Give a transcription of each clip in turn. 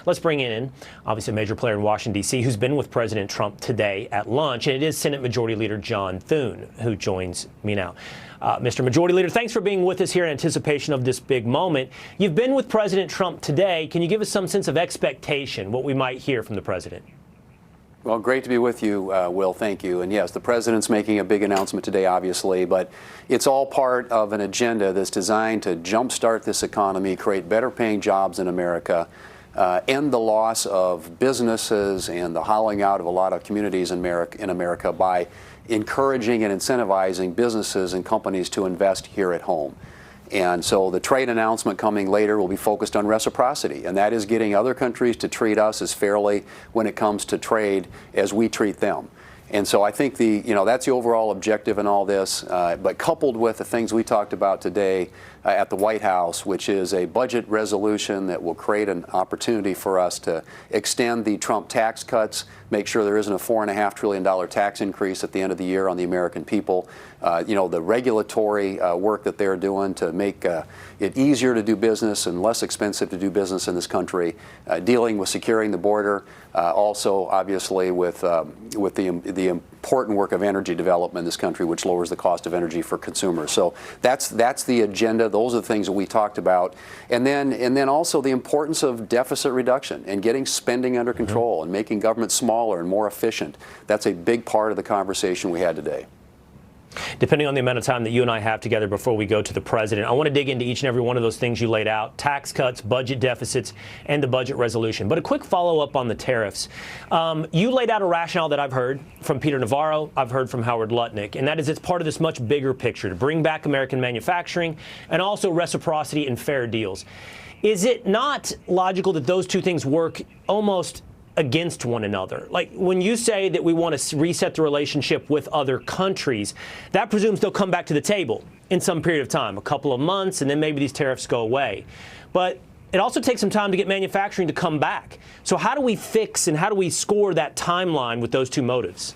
Let's bring in, obviously, a major player in Washington, D.C., who's been with President Trump today at lunch, and it is Senate Majority Leader John Thune, who joins me now. Mr. Majority Leader, thanks for being with us here in anticipation of this big moment. You've been with President Trump today. Can you give us some sense of expectation, what we might hear from the president? Well, great to be with you, Will. Thank you. And yes, the president's making a big announcement today, obviously, but it's all part of an agenda that's designed to jumpstart this economy, create better paying jobs in America, end the loss of businesses and the hollowing out of a lot of communities in America by encouraging and incentivizing businesses and companies to invest here at home. And so the trade announcement coming later will be focused on reciprocity, and that is getting other countries to treat us as fairly when it comes to trade as we treat them. And so I think that's the overall objective in all this, but coupled with the things we talked about today at the White House, which is a budget resolution that will create an opportunity for us to extend the Trump tax cuts, make sure there isn't a $4.5 trillion tax increase at the end of the year on the American people. The regulatory work that they're doing to make it easier to do business and less expensive to do business in this country, dealing with securing the border, also obviously with the important work of energy development in this country, which lowers the cost of energy for consumers. So that's the agenda. Those are the things that we talked about, and then also the importance of deficit reduction and getting spending under control and making government smaller and more efficient. That's a big part of the conversation we had today. Depending on the amount of time that you and I have together before we go to the president, I want to dig into each and every one of those things you laid out: tax cuts, budget deficits, and the budget resolution. But a quick follow-up on the tariffs. You laid out a rationale that I've heard from Peter Navarro, I've heard from Howard Lutnick, and that is it's part of this much bigger picture to bring back American manufacturing and also reciprocity and fair deals. Is it not logical that those two things work almost against one another? Like, when you say that we want to reset the relationship with other countries, that presumes they'll come back to the table in some period of time, a couple of months, and then maybe these tariffs go away. But it also takes some time to get manufacturing to come back. So how do we fix and how do we score that timeline with those two motives?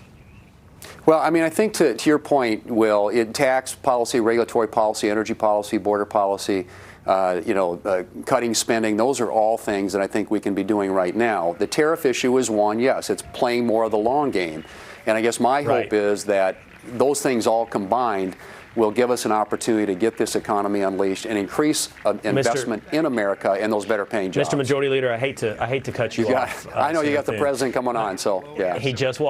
Well, I mean, I think to your point, Will, tax policy, regulatory policy, energy policy, border policy, cutting spending, those are all things that I think we can be doing right now. The tariff issue is one, yes, it's playing more of the long game. And I guess my hope is that those things all combined will give us an opportunity to get this economy unleashed and increase investment in America and those better paying jobs. Mr. Majority Leader, I hate to cut you off. I know you got the president coming on, so yeah. He just walked